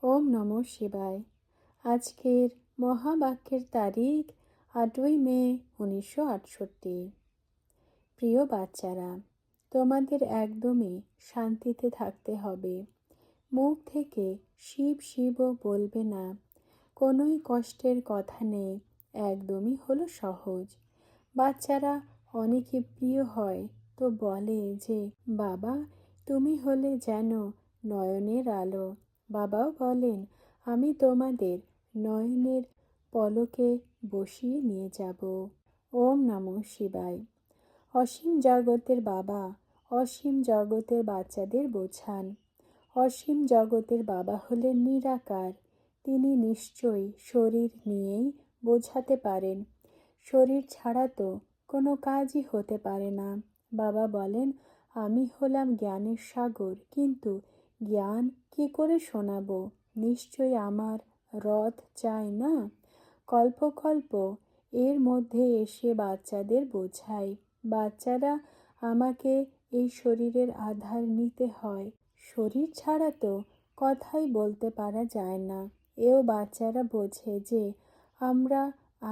ওম নমঃ শিবায়। আজকের মহাবাক্যের তারিখ ৮ই মে ১৯৬৮। প্রিয় বাচ্চারা, তোমাদের একদমই শান্তিতে থাকতে হবে। মুখ থেকে শিব শিবও বলবে না। কোনোই কষ্টের কথা নেই, একদমই হলো সহজ। বাচ্চারা অনেকে প্রিয় হয় তো বলে যে বাবা তুমি হলে যেন নয়নের আলো। বাবাও বলেন আমি তোমাদের নয়নের পলকে বসিয়ে নিয়ে যাব। ওম নমঃ শিবায়। অসীম জগতের বাবা অসীম জগতের বাচ্চাদের বোঝান। অসীম জগতের বাবা হলেন নিরাকার। তিনি নিশ্চয়ই শরীর নিয়েই বোঝাতে পারেন। শরীর ছাড়া তো কোনো কাজই হতে পারে না। বাবা বলেন আমি হলাম জ্ঞানের সাগর, কিন্তু জ্ঞান কি করে শোনাবো? নিশ্চয়ই আমার রথ চাই না। কল্প কল্প এর মধ্যে এসে বাচ্চাদের বোঝাই, বাচ্চারা আমাকে এই শরীরের আধার নিতে হয়। শরীর ছাড়া তো কথাই বলতে পারা যায় না। এও বাচ্চারা বোঝে যে আমরা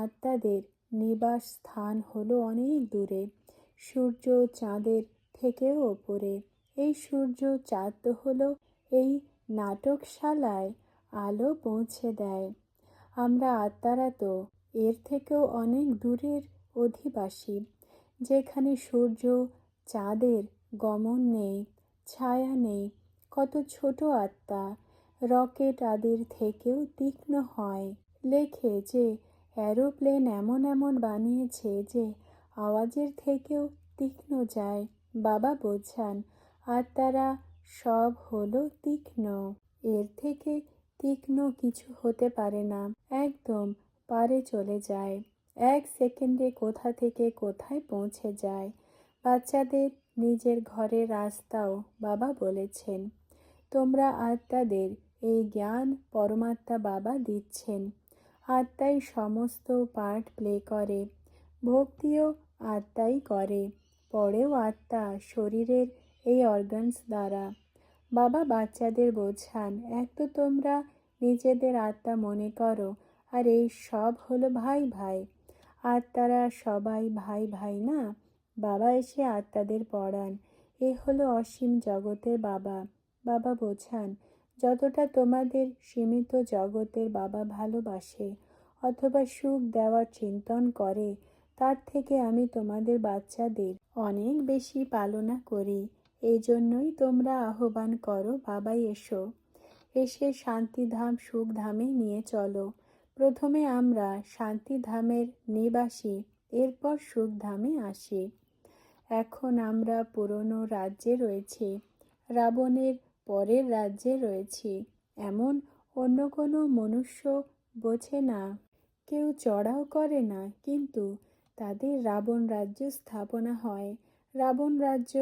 আত্মাদের নিবাস স্থান হলো অনেক দূরে, সূর্য চাঁদের থেকেও ওপরে। এই সূর্য চাঁদ তো হলো এই নাটকশালায় আলো পৌঁছে দেয়। আমরা আত্মারা তো এর থেকেও অনেক দূরের অধিবাসী, যেখানে সূর্য চাঁদের গমন নেই, ছায়া নেই। কত ছোট আত্মা রকেট আদির থেকেও তীক্ষ্ণ হয়। লেখে যে অ্যারোপ্লেন এমন এমন বানিয়েছে যে আওয়াজের থেকেও তীক্ষ্ণ যায়। বাবা বোঝান আত্মারা সব হলো তীক্ষ্ণ, এর থেকে তীক্ষ্ণ কিছু হতে পারে না। একদম পারে চলে যায়, এক সেকেন্ডে কোথা থেকে কোথায় পৌঁছে যায়। বাচ্চাদের নিজের ঘরের রাস্তাও বাবা বলেছেন। তোমরা আত্মাদের এই জ্ঞান পরমাত্মা বাবা দিচ্ছেন। আত্মাই সমস্ত পার্ট প্লে করে, ভক্তিও আত্মাই করে, পরেও আত্মা শরীরের এই অর্গানস দ্বারা। বাবা বাচ্চাদের বোঝান এক তো তোমরা নিজেদের আত্মা মনে করো, আর এই সব হলো ভাই ভাই। আত্মারা সবাই ভাই ভাই না। বাবা এসে আত্মাদের পড়ান। এ হলো অসীম জগতের বাবা। বাবা বোঝান যতটা তোমাদের সীমিত জগতের বাবা ভালোবাসে অথবা সুখ দেওয়ার চিন্তন করে, তার থেকে আমি তোমাদের বাচ্চাদের অনেক বেশি পালনা করি। এই জন্যই তোমরা আহ্বান করো বাবাই এসো, এসে শান্তিধাম সুখধামে নিয়ে চলো। প্রথমে আমরা শান্তিধামের নিবাসী, এরপর সুখধামে আসি। এখন আমরা পুরনো রাজ্যে রয়েছি, রাবণের পরের রাজ্যে রয়েছি। এমন অন্য কোনো মনুষ্য বোঝে না, কেউ চড়াও করে না, কিন্তু তাদের রাবণ রাজ্য স্থাপনা হয়। রাবণ রাজ্য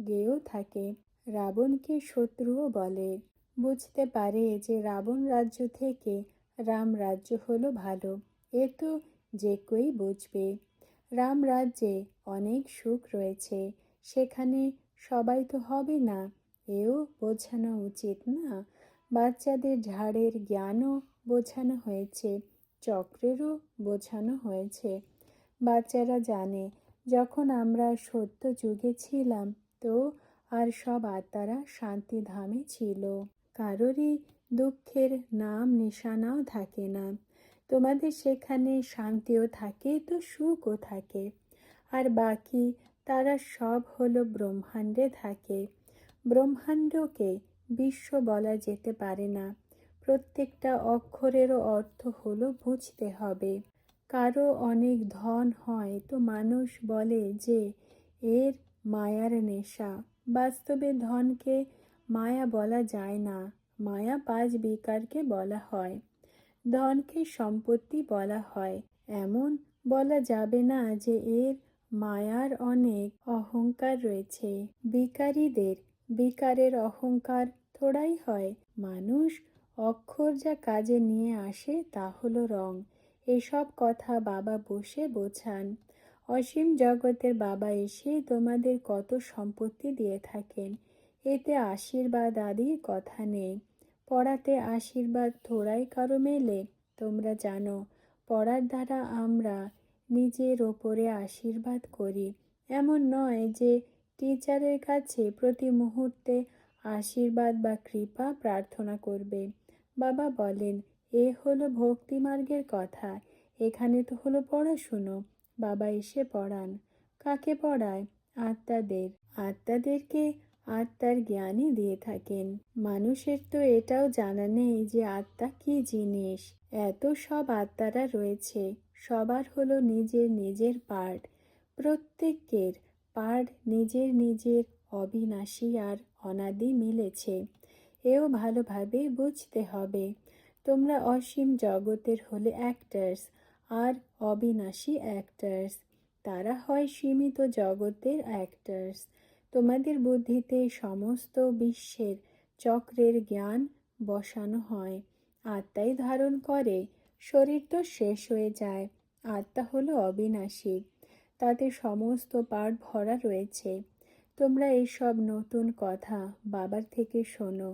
গেয়েও থাকে, রাবণকে শত্রুও বলে। বুঝতে পারে যে রাবণ রাজ্য থেকে রাম রাজ্য হলো ভালো। এ তো যে কেউই বুঝবে। রাম রাজ্যে অনেক সুখ রয়েছে, সেখানে সবাই তো হবে না, এও বোঝানো উচিত না। বাচ্চাদের ঝাড়ের জ্ঞানও বোঝানো হয়েছে, চক্রেরও বোঝানো হয়েছে। বাচ্চারা জানে যখন আমরা সত্য যুগে ছিলাম তো আর সব আত্মারা শান্তিধামে ছিল, কারোরই দুঃখের নাম নিশানাও থাকে না। তোমাদের সেখানে শান্তিও থাকে তো সুখও থাকে। আর বাকি তারা সব হলো ব্রহ্মাণ্ডে থাকে। ব্রহ্মাণ্ডকে বিশ্ব বলা যেতে পারে না। প্রত্যেকটা অক্ষরেরও অর্থ হলো বুঝতে হবে। কারো অনেক ধন হয় তো মানুষ বলে যে এর মায়ার নেশা। বাস্তবে ধনকে মায়া বলা যায় না, মায়া 5 বিকারকে বলা হয়। ধনকে সম্পত্তি বলা হয়, এমন বলা যাবে না যে এর মায়ার অনেক অহংকার রয়েছে। বিকারীদের বিকারের অহংকার থোড়াই হয়। মানুষ অক্ষর যা কাজে নিয়ে আসে তা হলো রং। এসব কথা বাবা বসে বোঝান। অসীম জগতের বাবা এসে তোমাদের কত সম্পত্তি দিয়ে থাকেন, এতে আশীর্বাদ আদির কথা নেই। পড়াতে আশীর্বাদ থোড়াই কারো মেলে। তোমরা জানো, পড়ার দ্বারা আমরা নিজের ওপরে আশীর্বাদ করি। এমন নয় যে টিচারের কাছে প্রতি মুহূর্তে আশীর্বাদ বা কৃপা প্রার্থনা করবে। বাবা বলেন, এ হলো ভক্তিমার্গের কথা, এখানে তো হলো পড়াশুনো। বাবা এসে পড়ান। কাকে পড়ায়? আত্মাদের। আত্মাদেরকে আত্মার জ্ঞানই দিয়ে থাকেন। মানুষের তো এটাও জানা নেই যে আত্মা কি জিনিস। এত সব আত্মারা রয়েছে, সবার হলো নিজের নিজের পার্ট। প্রত্যেকের পার্ট নিজের নিজের অবিনাশী আর অনাদি মিলেছে। এও ভালোভাবে বুঝতে হবে। তোমরা অসীম জগতের হলে অ্যাক্টার্স, আর অবিনাশী অ্যাক্টার্স। তারা হয় সীমিত জগতের অ্যাক্টার্স। তোমাদের বুদ্ধিতে সমস্ত বিশ্বের চক্রের জ্ঞান বসানো হয়। আত্মাই ধারণ করে। শরীর তো শেষ হয়ে যায়। আত্মা হলো অবিনাশী, তাতে সমস্ত পার্ট ভরা রয়েছে। তোমরা এইসব নতুন কথা বাবার থেকে শোনো।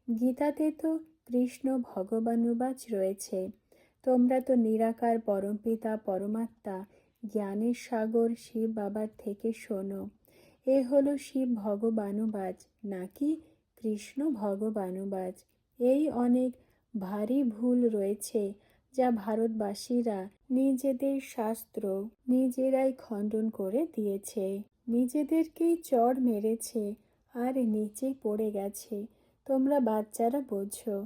গীতাতে তো কৃষ্ণ ভগবানুবাচ রয়েছে। তোমরা তো নিরাকার পরমপিতা পরমাত্মা জ্ঞানের সাগর শিব বাবার থেকে শোনো। এ হলো শিব ভগবানুবাচ, নাকি কৃষ্ণ ভগবানুবাচ। এই অনেক ভারী ভুল রয়েছে, যা ভারতবাসীরা নিজেদের শাস্ত্র নিজেরাই খণ্ডন করে দিয়েছে। নিজেদেরকেই চড় মেরেছে আর নিচে পড়ে গেছে। তোমরা বাচ্চারা বোঝো,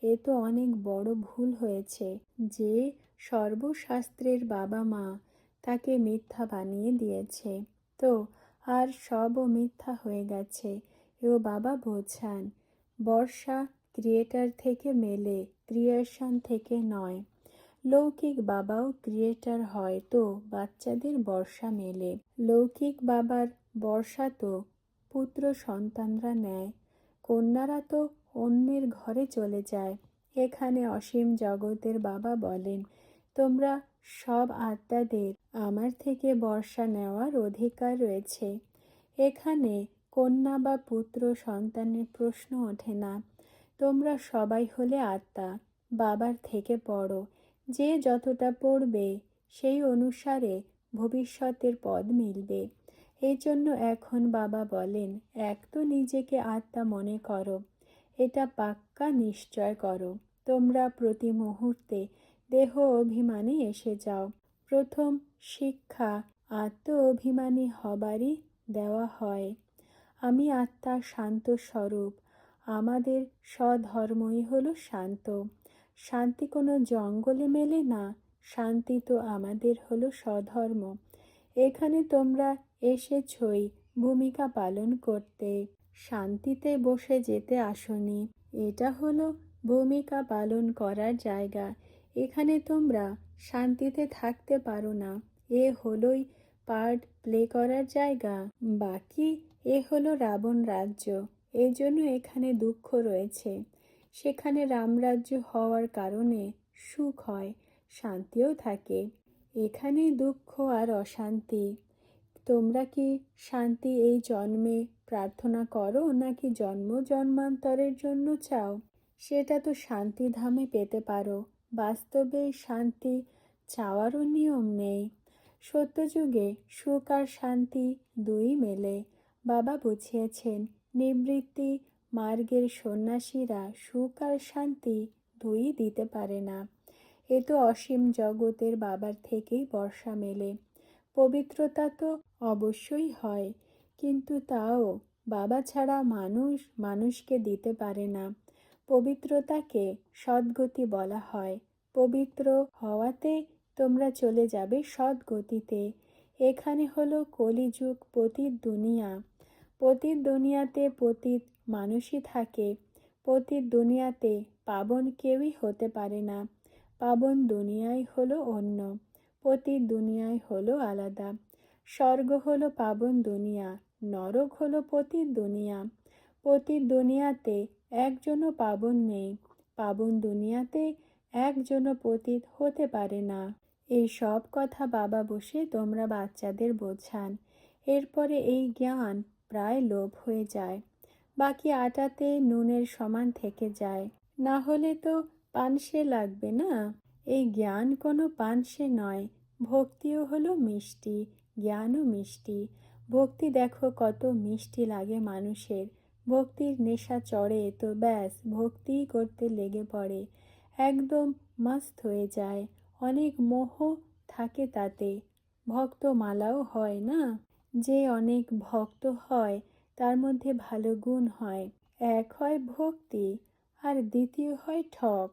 এ তো অনেক বড় ভুল হয়েছে যে সর্বশাস্ত্রের বাবা মা তাকে মিথ্যা বানিয়ে দিয়েছে। তো আর সবও মিথ্যা হয়ে গেছে, এও বাবা বোঝান। বর্ষা ক্রিয়েটার থেকে মেলে, ক্রিয়েশন থেকে নয়। লৌকিক বাবাও ক্রিয়েটার হয়, তো বাচ্চাদের বর্ষা মেলে। লৌকিক বাবার বর্ষা তো পুত্র সন্তানরা নেয়। কন্যারা তো অন্যের ঘরে চলে যায়। এখানে অসীম জগতের বাবা বলেন, তোমরা সব আত্মাদের আমার থেকে বর্ষা নেওয়ার অধিকার রয়েছে। এখানে কন্যা বা পুত্র সন্তানের প্রশ্ন ওঠে না। তোমরা সবাই হলে আত্মা, বাবার থেকে পড়ো। যে যতটা পড়বে সেই অনুসারে ভবিষ্যতের পদ মিলবে। এই জন্য এখন বাবা বলেন, এক তো নিজেকে আত্মা মনে করো, এটা পাক্কা নিশ্চয় করো। তোমরা প্রতি মুহূর্তে দেহ অভিমানে এসে যাও। প্রথম শিক্ষা আত্ম অভিমানী হবারই দেওয়া হয়। আমি আত্মার শান্ত স্বরূপ। আমাদের স্বধর্মই হলো শান্ত। শান্তি কোনো জঙ্গলে মেলে না, শান্তি তো আমাদের হলো স্বধর্ম। এখানে তোমরা এসেছই ভূমিকা পালন করতে, শান্তিতে বসে যেতে আসনি। এটা হলো ভূমিকা পালন করার জায়গা। এখানে তোমরা শান্তিতে থাকতে পারো না। এ হলোই পার্ট প্লে করার জায়গা। বাকি এ হলো রাবণ রাজ্য, এজন্য এখানে দুঃখ রয়েছে। সেখানে রামরাজ্য হওয়ার কারণে সুখ হয়, শান্তিও থাকে। এখানে দুঃখ আর অশান্তি। তোমরা কি শান্তি এই জন্মে প্রার্থনা করো, নাকি জন্ম জন্মান্তরের জন্য চাও? সেটা তো শান্তিধামে পেতে পারো। বাস্তবে শান্তি চাওয়ারও নিয়ম নেই। সত্যযুগে সুখ আর শান্তি দুই মেলে। বাবা বুঝিয়েছেন, নিবৃত্তি মার্গের সন্ন্যাসীরা সুখ আর শান্তি দুই দিতে পারে না। এ তো অসীম জগতের বাবার থেকেই বর্ষা মেলে। পবিত্রতা তো অবশ্যই হয়, কিন্তু তাও বাবা ছাড়া মানুষ মানুষকে দিতে পারে না। পবিত্রতাকে সদ্গতি বলা হয়। পবিত্র হওয়াতে তোমরা চলে যাবে সদ্গতিতে। এখানে হলো কলিযুগ, পতিত দুনিয়া। পতিত দুনিয়াতে পতিত মানুষই থাকে। পতিত দুনিয়াতে পাবন কেউই হতে পারে না। পাবন দুনিয়াই হলো অন্য, পতিত দুনিয়াই হলো আলাদা। স্বর্গ হলো পাবন দুনিয়া, নরক হলো পতিত দুনিয়া। পতিত দুনিয়াতে একজনও পাবন নেই, পাবন দুনিয়াতে একজনও পতিত হতে পারে না। এই সব কথা বাবা বসে তোমরা বাচ্চাদের বোঝান। এরপরে এই জ্ঞান প্রায় লোপ হয়ে যায়। বাকি আটাতে নুনের সমান থেকে যায়। না হলে তো পানসে লাগবে না। এই জ্ঞান কোনো পানসে নয়, ভক্তিও হলো মিষ্টি, জ্ঞানও মিষ্টি। ভক্তি দেখো কত মিষ্টি লাগে মানুষের। ভক্তির নেশা চড়ে তো ব্যাস ভক্তিই করতে লেগে পড়ে, একদম মস্ত হয়ে যায়। অনেক মোহ থাকে তাতে, ভক্তমালাও হয় না। যে অনেক ভক্ত হয় তার মধ্যে ভালো গুণ হয়। এক হয় ভক্তি, আর দ্বিতীয় হয় ঠক।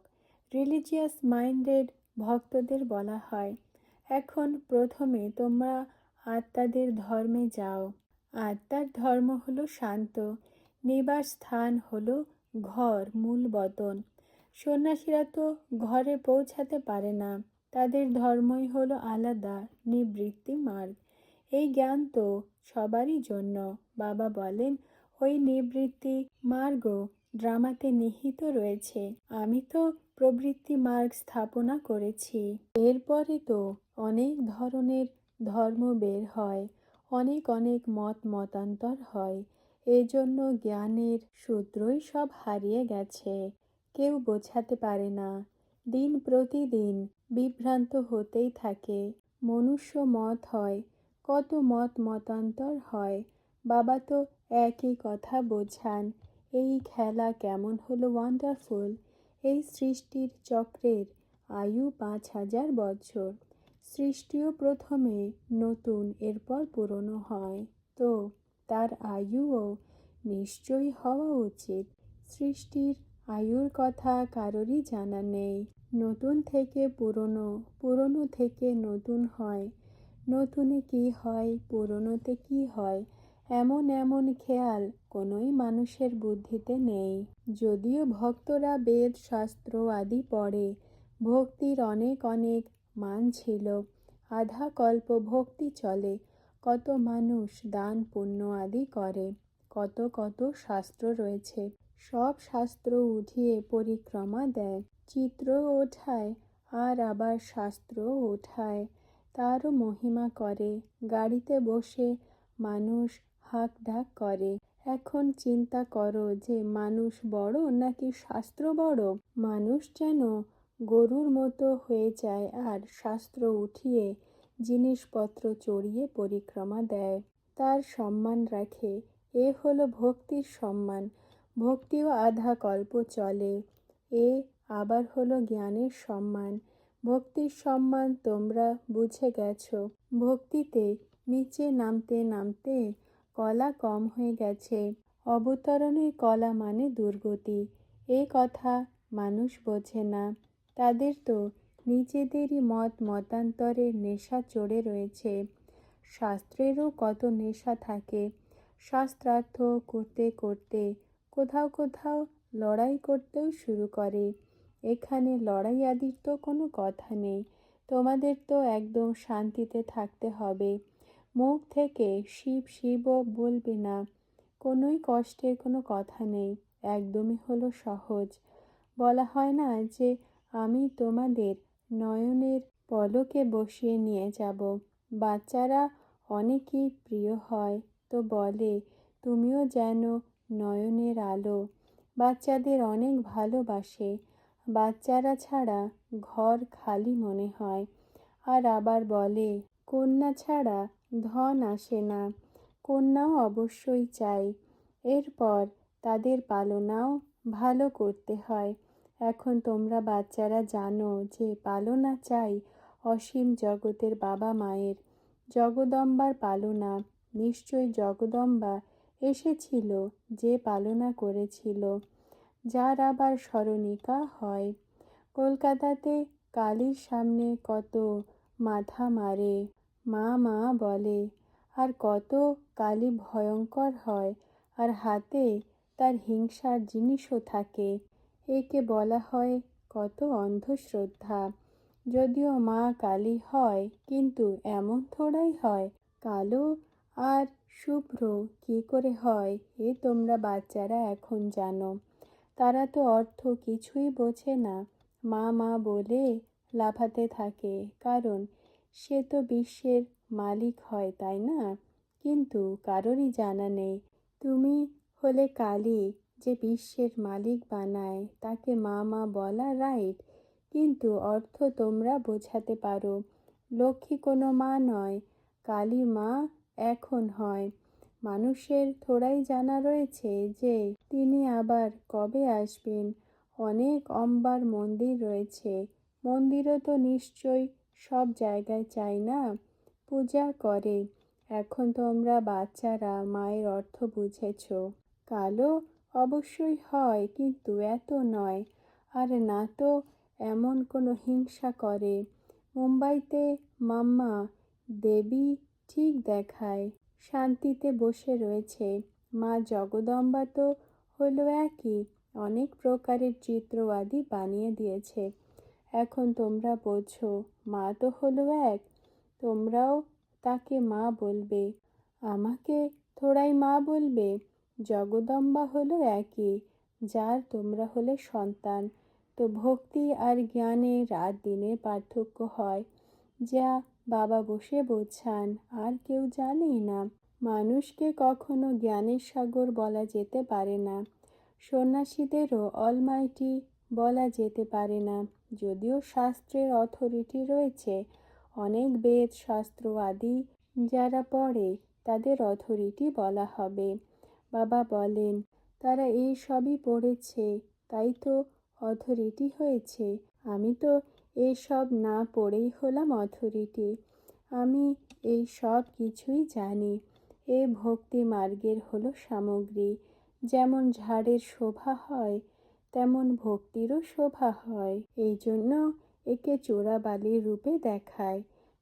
রিলিজিয়াস মাইন্ডেড ভক্তদের বলা হয়, এখন প্রথমে তোমরা আত্মাদের ধর্মে যাও। আত্মার ধর্ম হলো শান্ত, নিবাস স্থান হলো ঘর, মূল বতন। সন্ন্যাসীরা তো ঘরে পৌঁছাতে পারে না, তাদের ধর্মই হলো আলাদা, নিবৃত্তি মার্গ। এই জ্ঞান তো সবারই জন্য। বাবা বলেন ওই নিবৃত্তি মার্গ ড্রামাতে নিহিত রয়েছে। আমি তো প্রবৃত্তি মার্গ স্থাপনা করেছি। এরপরে তো অনেক ধরনের ধর্ম বের হয়, অনেক অনেক মত মতান্তর হয়। এজন্য জ্ঞানের সূত্রই সব হারিয়ে গেছে, কেউ বোঝাতে পারে না। দিন প্রতিদিন বিভ্রান্ত হতেই থাকে। মনুষ্য মত হয়, কত মত মতান্তর হয়। বাবা তো একই কথা বোঝান, এই খেলা কেমন হলো ওয়ান্ডারফুল। এই সৃষ্টির চক্রের আয়ু 5,000 বছর। সৃষ্টিও প্রথমে নতুন, এরপর পুরনো হয়, তো তার আয়ুও নিশ্চয়ই হওয়া উচিত। সৃষ্টির আয়ুর কথা কারোরই জানা নেই। নতুন থেকে পুরনো, পুরনো থেকে নতুন হয়, নতুনে কি হয়, পুরনোতে কি হয়, এমন এমন খেয়াল কোনোই মানুষের বুদ্ধিতে নেই। যদিও ভক্তরা বেদ শাস্ত্র আদি পড়ে, ভক্তির অনেক অনেক মান ছিল। আধা কল্প ভক্তি চলে, কত মানুষ দান পুণ্য আদি করে, কত কত শাস্ত্র রয়েছে, সব শাস্ত্র উঠিয়ে পরিক্রমা দেয়, চিত্র ওঠায় আর আবার শাস্ত্র ওঠায়, তারও মহিমা করে। গাড়িতে বসে মানুষ হাঁক ডাক করে। এখন চিন্তা করো যে মানুষ বড় নাকি শাস্ত্র বড়। মানুষ যেন গরুর মতো হয়ে যায় আর শাস্ত্র উঠিয়ে জিনিসপত্র চড়িয়ে পরিক্রমা দেয়, তার সম্মান রাখে। এ হলো ভক্তির সম্মান। ভক্তিও আধা কল্প চলে। এ আবার হলো জ্ঞানের সম্মান। ভক্তির সম্মান তোমরা বুঝে গেছো। ভক্তিতে নিচে নামতে নামতে কলা কম হয়ে গেছে। অবতরণের কলা মানে দুর্গতি, এ কথা মানুষ বোঝে না। তাদের তো নিজেদেরই মত মতান্তরের নেশা চড়ে রয়েছে। শাস্ত্রেরও কত নেশা থাকে। শাস্ত্রার্থ করতে করতে কোথাও কোথাও লড়াই করতেও শুরু করে। এখানে লড়াই আদির তো কোনো কথা নেই। তোমাদের তো একদম শান্তিতে থাকতে হবে। মুখ থেকে শিব শিবও বলবে না, কোনোই কষ্টের কোনো কথা নেই, একদমই হলো সহজ। বলা হয় না যে আমি তোমাদের নয়নের পলকে বসিয়ে নিয়ে যাব। বাচ্চারা অনেকই প্রিয় হয়, তো বলে তুমিও যেন নয়নের আলো। বাচ্চাদের অনেক ভালোবাসে। বাচ্চারা ছাড়া ঘর খালি মনে হয়। আর আবার বলে কন্যা ছাড়া ধন আসে না, কন্যাও অবশ্যই চাই। এরপর তাদের পালনাও ভালো করতে হয়। এখন তোমরা বাচ্চারা জানো যে পালনা চাই অসীম জগতের বাবা মায়ের। জগদম্বার পালনা, নিশ্চয় জগদম্বা এসেছিল যে পালনা করেছিল, যার আবার স্মরণিকা হয়। কলকাতাতে কালীর সামনে কত মাথা মারে, মা মা বলে, আর কত কালী ভয়ঙ্কর হয়, আর হাতে তার হিংসার জিনিসও থাকে। একে বলা হয় কত অন্ধশ্রদ্ধা। যদিও মা কালী হয়, কিন্তু এমন থোড়াই হয়। কালো আর শুভ্র কি করে হয় এ তোমরা বাচ্চারা এখন জানো। তারা তো অর্থ কিছুই বোঝে না, মা মা বলে লাফাতে থাকে, কারণ সে তো বিশ্বের মালিক হয়, তাই না? কিন্তু কারোরই জানা নেই তুমি হলে কালী, যে বিশ্বের মালিক বানায় তাকে মা মা বলা রাইট, কিন্তু অর্থ তোমরা বোঝাতে পারো। লক্ষ্মী কোনো মা নয়, কালী মা এখন হয়। মানুষের থোড়াই জানা রয়েছে যে তিনি আবার কবে আসবেন। অনেক অম্বার মন্দির রয়েছে, মন্দিরও তো নিশ্চয়ই সব জায়গায় চাই না, পূজা করে। এখন তোমরা বাচ্চারা মায়ের অর্থ বুঝেছ। কালো অবশ্যই হয়, কিন্তু এত নয়। আর না তো এমন কোনো হিংসা করে। মুম্বাইতে মাম্মা দেবী ঠিক দেখায়, শান্তিতে বসে রয়েছে। মা জগদম্বা তো হলো একই, অনেক প্রকারের চিত্রবাদী বানিয়ে দিয়েছে। এখন তোমরা বোঝো, মা তো হলো এক, তোমরাও তাকে মা বলবে। আমাকে থোড়াই মা বলবে। জগদম্বা হলো একই, যার তোমরা হলে সন্তান। তো ভক্তি আর জ্ঞানে রাত দিনের পার্থক্য হয়, যা বাবা বসে বোঝান, আর কেউ জানেই না। মানুষকে কখনো জ্ঞানের সাগর বলা যেতে পারে না, সন্ন্যাসীদেরও অলমাইটি বলা যেতে পারে না। যদিও শাস্ত্রের অথরিটি রয়েছে, অনেক বেদ শাস্ত্র আদি যারা পড়ে তাদের অথরিটি বলা হবে। বাবা বলেন, তারা এই সবই পড়েছে, তাই তো অথরিটি হয়েছে। আমি তো এসব না পড়েই হলাম অথরিটি। আমি এই সব কিছুই জানি। এ ভক্তি মার্গের হলো সামগ্রী। যেমন ঝাড়ের শোভা হয়, তেমন ভক্তিরও শোভা হয়। এই জন্য একে চোরাবালির রূপে দেখায়।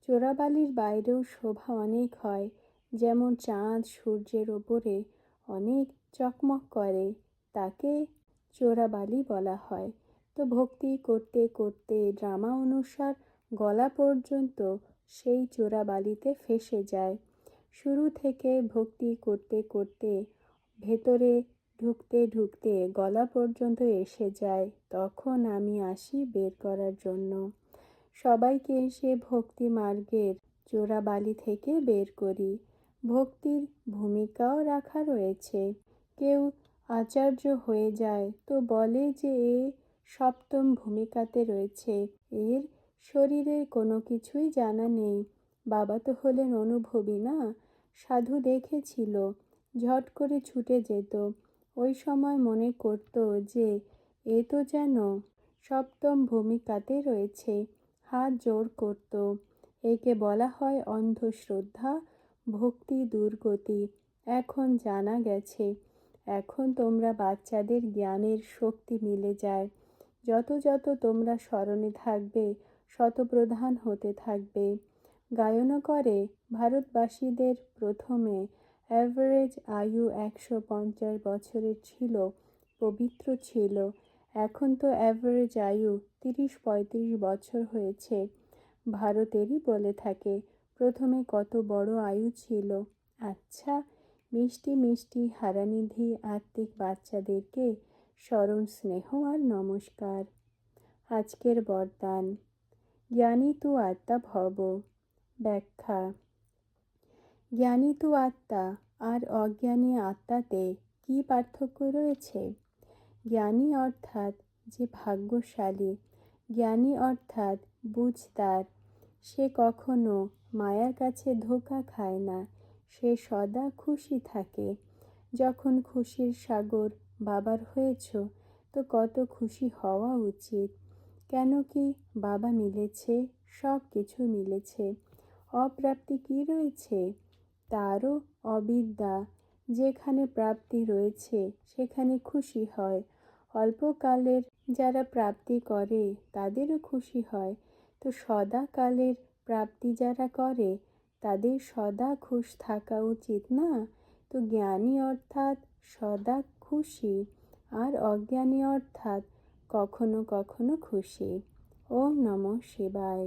চোরাবালির বাইরেও শোভা অনেক হয়, যেমন চাঁদ সূর্যের ওপরে অনেক চকমক করে, তাকে চোরাবালি বলা হয়। তো ভক্তি করতে করতে ড্রামা অনুসার গলা পর্যন্ত সেই চোরাবালিতে ফেঁসে যায়। শুরু থেকে ভক্তি করতে করতে ভেতরে ঢুকতে ঢুকতে গলা পর্যন্ত এসে যায়, তখন আমি আসি বের করার জন্য। সবাইকে এসে ভক্তি মার্গের চোরাবালি থেকে বের করি। ভক্তির ভূমিকাও রাখা রয়েছে। কেউ আচার্য হয়ে যায় তো বলে যে এ সপ্তম ভূমিকাতে রয়েছে, এর শরীরের কোনো কিছুই জানা নেই। বাবা তো হলেন অনুভবী না, সাধু দেখেছিল, ঝট করে ছুটে যেত। ওই সময় মনে করত যে এ তো যেন সপ্তম ভূমিকাতে রয়েছে, হাত জোড় করত। একে বলা হয় অন্ধশ্রদ্ধা, ভক্তি দুর্গতি। এখন জানা গেছে। এখন তোমরা বাচ্চাদের জ্ঞানের শক্তি মিলে যায়। যত যত তোমরা স্মরণে থাকবে, শতপ্রধান হতে থাকবে। গায়না করে ভারতবাসীদের প্রথমে অ্যাভারেজ আয়ু 150 বছরের ছিল, পবিত্র ছিল। এখন তো অ্যাভারেজ আয়ু 30-35 বছর হয়েছে। ভারতেরই বলে থাকে, প্রথমে কত বড় আয়ু ছিল। আচ্ছা, মিষ্টি মিষ্টি হারানিধি আত্মিক বাচ্চাদেরকে স্মরণ, স্নেহ আর নমস্কার। আজকের বরদান, জ্ঞানী তু আত্মা ভব। ব্যাখ্যা, জ্ঞানী তু আত্মা আর অজ্ঞানী আত্মাতে কি পার্থক্য রয়েছে? জ্ঞানী অর্থাৎ যে ভাগ্যশালী, জ্ঞানী অর্থাৎ বুঝতার, সে কখনো মায়ার কাছে ধোঁকা খায় না, সে সদা খুশি থাকে। যখন খুশির সাগর বাবার হয়েছ, তো কত খুশি হওয়া উচিত। কেন কি বাবা মিলেছে, সব কিছু মিলেছে। অপ্রাপ্তি কি রয়েছে? তারও অবিদ্যা। যেখানে প্রাপ্তি রয়েছে সেখানে খুশি হয়। অল্পকালের যারা প্রাপ্তি করে তাদেরও খুশি হয়। তো সদাকালের প্রাপ্তি যারা করে তাদের সদা খুশ থাকা উচিত না? তো জ্ঞানী অর্থাৎ সদা খুশি, আর অজ্ঞানী অর্থাৎ কখনো কখনো খুশি। ওম নমঃ শিবায়।